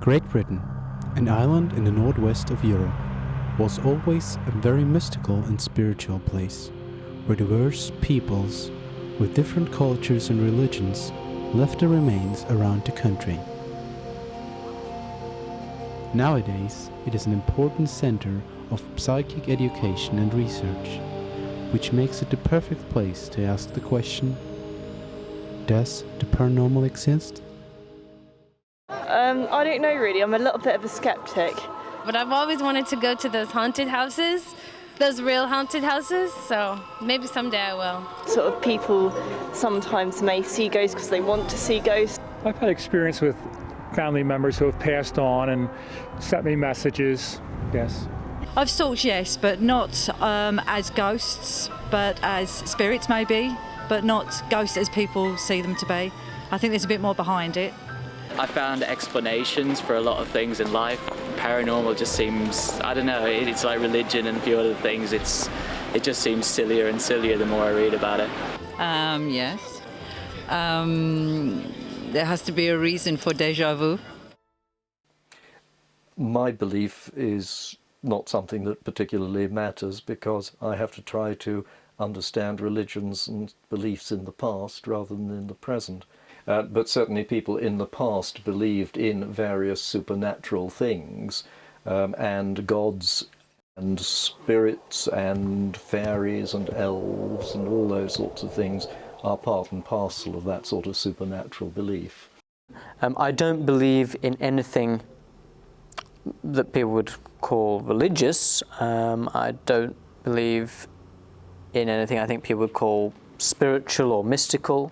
Great Britain, an island in the northwest of Europe, was always a very mystical and spiritual place, where diverse peoples with different cultures and religions left their remains around the country. Nowadays, it is an important center of psychic education and research, which makes it the perfect place to ask the question, does the paranormal exist? I don't know really, I'm a little bit of a skeptic. But I've always wanted to go to those haunted houses, those real haunted houses, so maybe someday I will. Sort of people sometimes may see ghosts because they want to see ghosts. I've had experience with family members who have passed on and sent me messages, yes. I've stalked, yes, but not as ghosts, but as spirits maybe, but not ghosts as people see them to be. I think there's a bit more behind it. I found explanations for a lot of things in life. Paranormal just seems, I don't know, it's like religion and a few other things. It just seems sillier and sillier the more I read about it. Yes. There has to be a reason for déjà vu. My belief is not something that particularly matters because I have to try to understand religions and beliefs in the past rather than in the present. But certainly people in the past believed in various supernatural things, and gods and spirits and fairies and elves and all those sorts of things are part and parcel of that sort of supernatural belief. I don't believe in anything that people would call religious. I don't believe in anything I think people would call spiritual or mystical.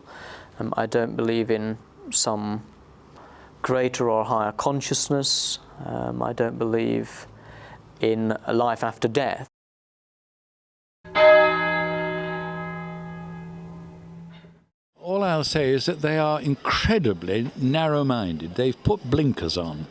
I don't believe in some greater or higher consciousness. I don't believe in a life after death. All I'll say is that they are incredibly narrow-minded. They've put blinkers on.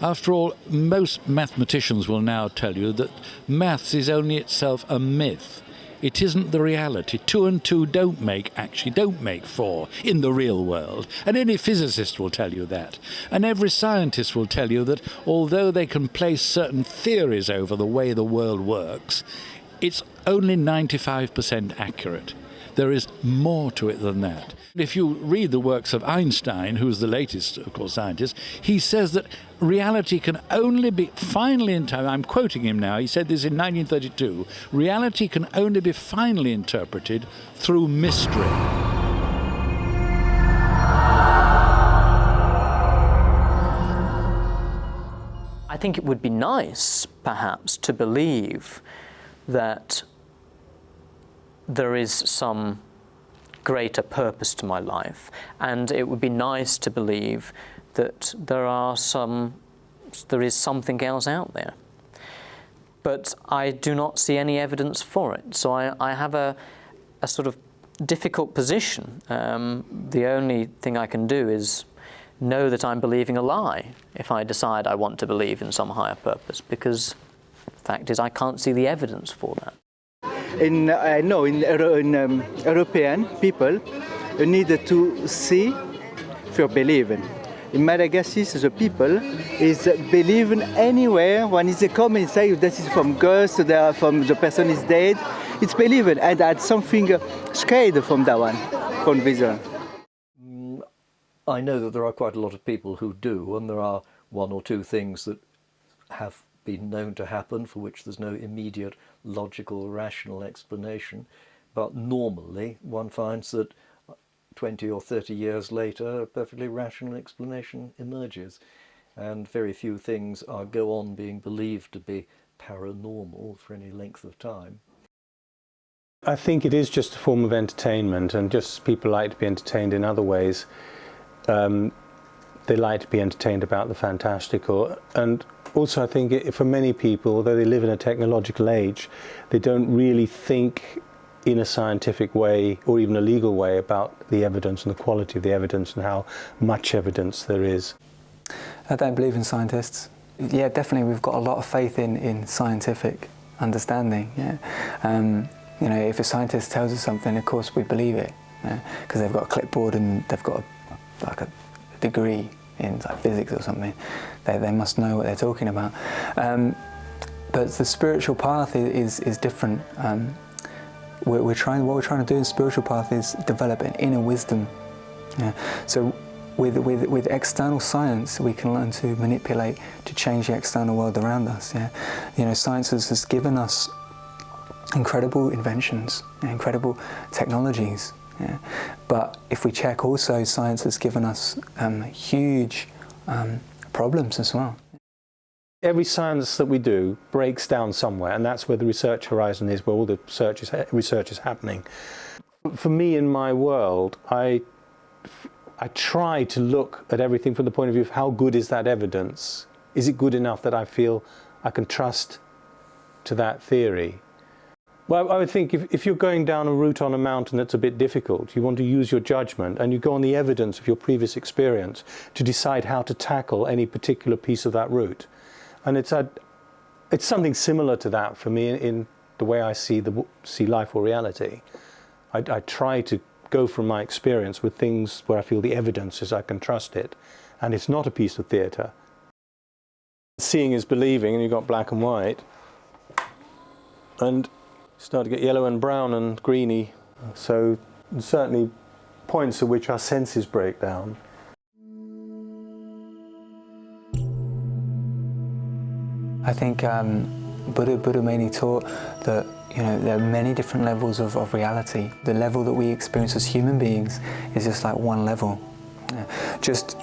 After all, most mathematicians will now tell you that maths is only itself a myth. It isn't the reality. 2 and 2 don't make 4 in the real world. And any physicist will tell you that. And every scientist will tell you that although they can place certain theories over the way the world works, it's only 95% accurate. There is more to it than that. If you read the works of Einstein, who's the latest, of course, scientist, he says that reality can only be, finally in time, I'm quoting him now, he said this in 1932, reality can only be finally interpreted through mystery. I think it would be nice, perhaps, to believe that there is some greater purpose to my life, and it would be nice to believe that there is something else out there. But I do not see any evidence for it, so I have a sort of difficult position. The only thing I can do is know that I'm believing a lie if I decide I want to believe in some higher purpose, because the fact is I can't see the evidence for that. In European people need to see for believing. In Madagascar, the people is believing anywhere when they come and say this is from ghost, from the person is dead. It's believing, and that's something scared from that one, from vision. I know that there are quite a lot of people who do, and there are 1 or 2 things that have been known to happen for which there's no immediate logical, rational explanation. But normally one finds that 20 or 30 years later a perfectly rational explanation emerges, and very few things go on being believed to be paranormal for any length of time. I think it is just a form of entertainment, and just people like to be entertained in other ways. They like to be entertained about the fantastical, and also I think for many people, although they live in a technological age, they don't really think in a scientific way or even a legal way about the evidence and the quality of the evidence and how much evidence there is. I don't believe in scientists. Yeah, definitely we've got a lot of faith in scientific understanding. Yeah, you know, if a scientist tells us something, of course we believe it, because they've got a clipboard and they've got like a degree in like physics or something. They must know what they're talking about. But the spiritual path is different. What we're trying to do in spiritual path is develop an inner wisdom. Yeah. So with external science, we can learn to manipulate, to change the external world around us. Yeah. You know, science has given us incredible inventions, incredible technologies. Yeah. But if we check also, science has given us huge problems as well. Every science that we do breaks down somewhere, and that's where the research horizon is, where all the research is happening. For me, in my world, I try to look at everything from the point of view of how good is that evidence? Is it good enough that I feel I can trust to that theory? Well, I would think if you're going down a route on a mountain that's a bit difficult, you want to use your judgment and you go on the evidence of your previous experience to decide how to tackle any particular piece of that route. And it's something similar to that for me in the way I see life or reality. I try to go from my experience with things where I feel the evidence is I can trust it, and it's not a piece of theatre. Seeing is believing, and you've got black and white, and you start to get yellow and brown and greeny. So certainly points at which our senses break down. I think Buddha mainly taught that there are many different levels of reality. The level that we experience as human beings is just like one level. Just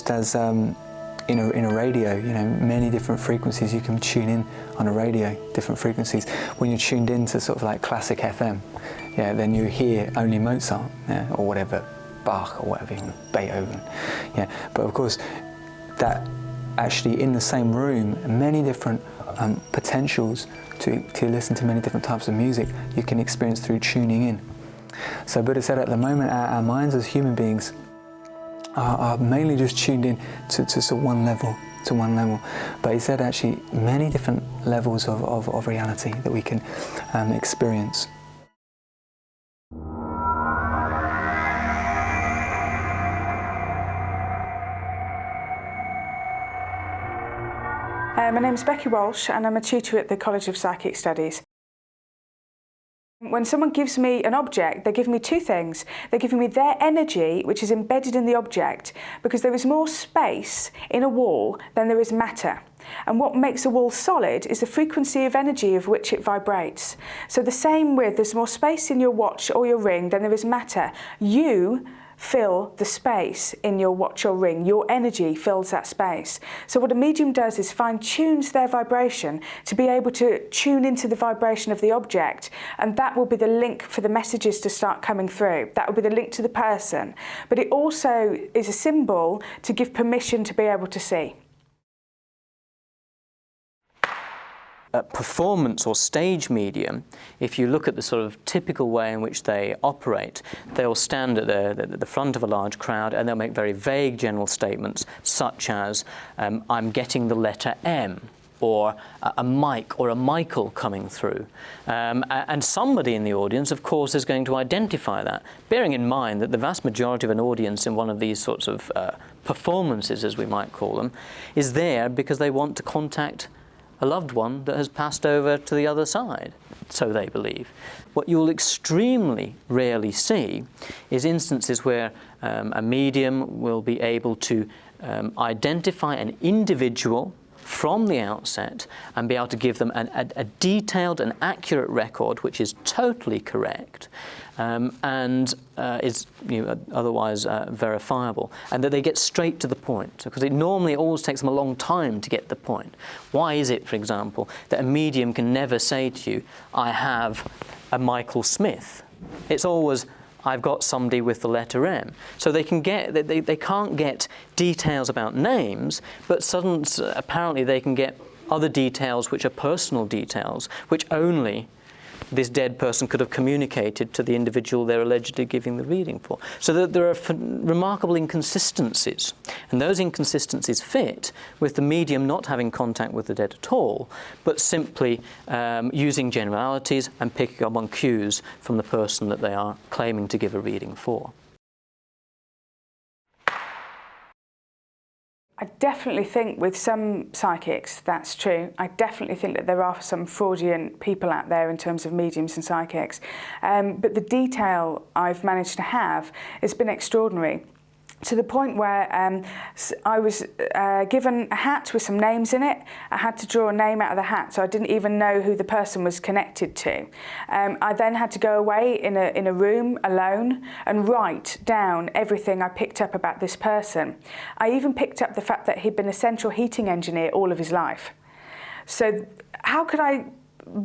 as in a radio, many different frequencies you can tune in on a radio, different frequencies. When you're tuned into sort of like classic FM, then you hear only Mozart, or whatever, Bach or whatever, Beethoven. But of course, that actually in the same room, many different potentials to listen to many different types of music you can experience through tuning in. So Buddha said at the moment our minds as human beings are mainly just tuned in to one level. But he said actually many different levels of reality that we can experience. My name is Becky Walsh and I'm a tutor at the College of Psychic Studies. When someone gives me an object, they're giving me two things. They're giving me their energy, which is embedded in the object, because there is more space in a wall than there is matter. And what makes a wall solid is the frequency of energy of which it vibrates. So the same with, there's more space in your watch or your ring than there is matter. You fill the space in your watch or ring. Your energy fills that space. So what a medium does is fine-tunes their vibration to be able to tune into the vibration of the object, and that will be the link for the messages to start coming through. That will be the link to the person. But it also is a symbol to give permission to be able to see. Performance or stage medium, if you look at the sort of typical way in which they operate, they'll stand at the front of a large crowd and they'll make very vague general statements such as, I'm getting the letter M, or a Mike or a Michael coming through. And somebody in the audience, of course, is going to identify that, bearing in mind that the vast majority of an audience in one of these sorts of performances, as we might call them, is there because they want to contact a loved one that has passed over to the other side, so they believe. What you'll extremely rarely see is instances where a medium will be able to identify an individual from the outset and be able to give them a detailed and accurate record which is totally correct and is otherwise verifiable, and that they get straight to the point, because it normally always takes them a long time to get the point. Why is it, for example, that a medium can never say to you, I have a Michael Smith? It's always, I've got somebody with the letter M. So they can't get details about names, but apparently they can get other details which are personal details, which only this dead person could have communicated to the individual they're allegedly giving the reading for. So that there are remarkable inconsistencies, and those inconsistencies fit with the medium not having contact with the dead at all, but simply using generalities and picking up on cues from the person that they are claiming to give a reading for. I definitely think with some psychics that's true. I definitely think that there are some fraudulent people out there in terms of mediums and psychics. But the detail I've managed to have has been extraordinary, to the point where I was given a hat with some names in it. I had to draw a name out of the hat, so I didn't even know who the person was connected to. I then had to go away in a room alone and write down everything I picked up about this person. I even picked up the fact that he'd been a central heating engineer all of his life. So how could I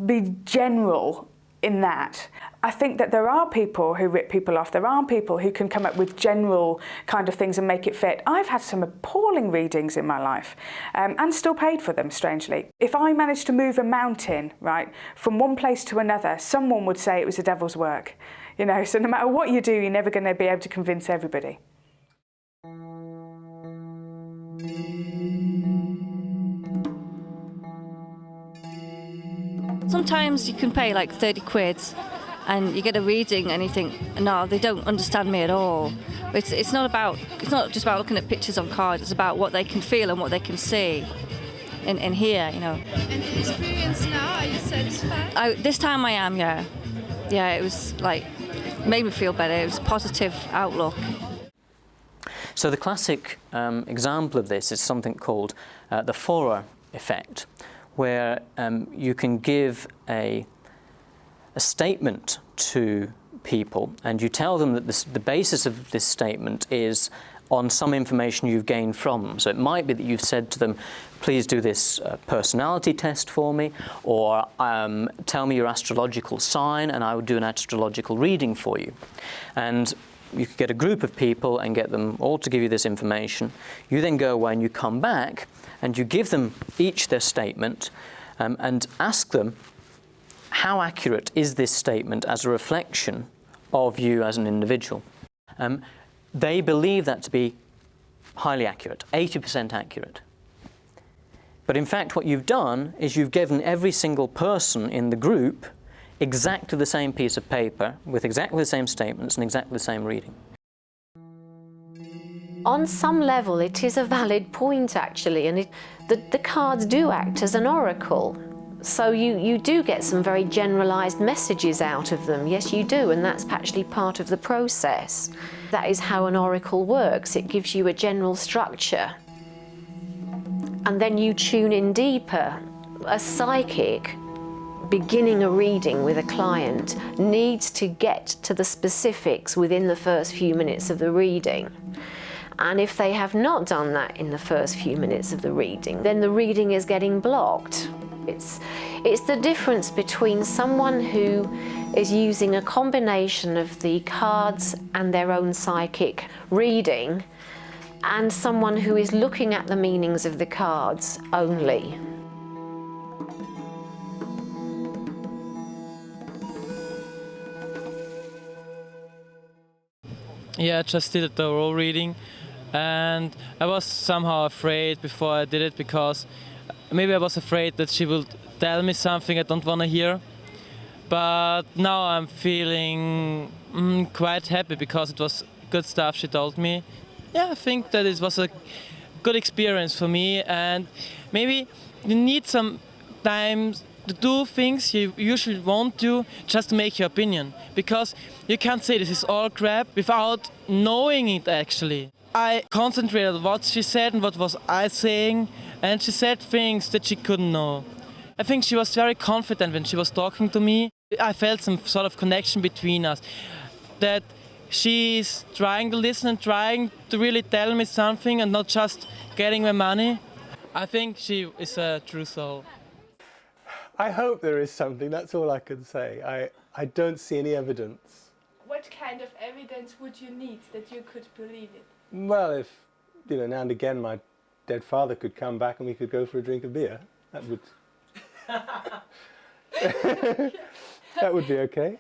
be general in that? I think that there are people who rip people off. There are people who can come up with general kind of things and make it fit. I've had some appalling readings in my life and still paid for them, strangely. If I managed to move a mountain, right, from one place to another, someone would say it was the devil's work. You know, so no matter what you do, you're never going to be able to convince everybody. Sometimes you can pay like 30 quid and you get a reading and you think, no, they don't understand me at all. It's not just about looking at pictures on cards, it's about what they can feel and what they can see and hear, you know. And the experience now, are you satisfied? This time I am, yeah. Yeah, it was like, made me feel better. It was a positive outlook. So the classic example of this is something called the Forer effect, where you can give a statement to people and you tell them that the basis of this statement is on some information you've gained from them. So it might be that you've said to them, please do this personality test for me, or tell me your astrological sign and I will do an astrological reading for you. And you could get a group of people and get them all to give you this information. You then go away and you come back and you give them each their statement and ask them, how accurate is this statement as a reflection of you as an individual? They believe that to be highly accurate, 80% accurate. But in fact what you've done is you've given every single person in the group exactly the same piece of paper with exactly the same statements and exactly the same reading. On some level it is a valid point actually, and the cards do act as an oracle. So you do get some very generalised messages out of them, yes you do, and that's actually part of the process. That is how an oracle works. It gives you a general structure and then you tune in deeper. A psychic beginning a reading with a client needs to get to the specifics within the first few minutes of the reading. And if they have not done that in the first few minutes of the reading, then the reading is getting blocked. It's the difference between someone who is using a combination of the cards and their own psychic reading and someone who is looking at the meanings of the cards only. Yeah, I just did a tarot reading and I was somehow afraid before I did it, because maybe I was afraid that she will tell me something I don't want to hear. But now I'm feeling quite happy because it was good stuff she told me. Yeah, I think that it was a good experience for me, and maybe you need some time to do things you usually won't do just to make your opinion, because you can't say this is all crap without knowing it actually. I concentrated on what she said and what was I saying, and she said things that she couldn't know. I think she was very confident when she was talking to me. I felt some sort of connection between us, that she's trying to listen and trying to really tell me something and not just getting my money. I think she is a true soul. I hope there is something, that's all I can say. I don't see any evidence. What kind of evidence would you need that you could believe it? Well, if, you know, now and again my dead father could come back and we could go for a drink of beer, that would... that would be okay.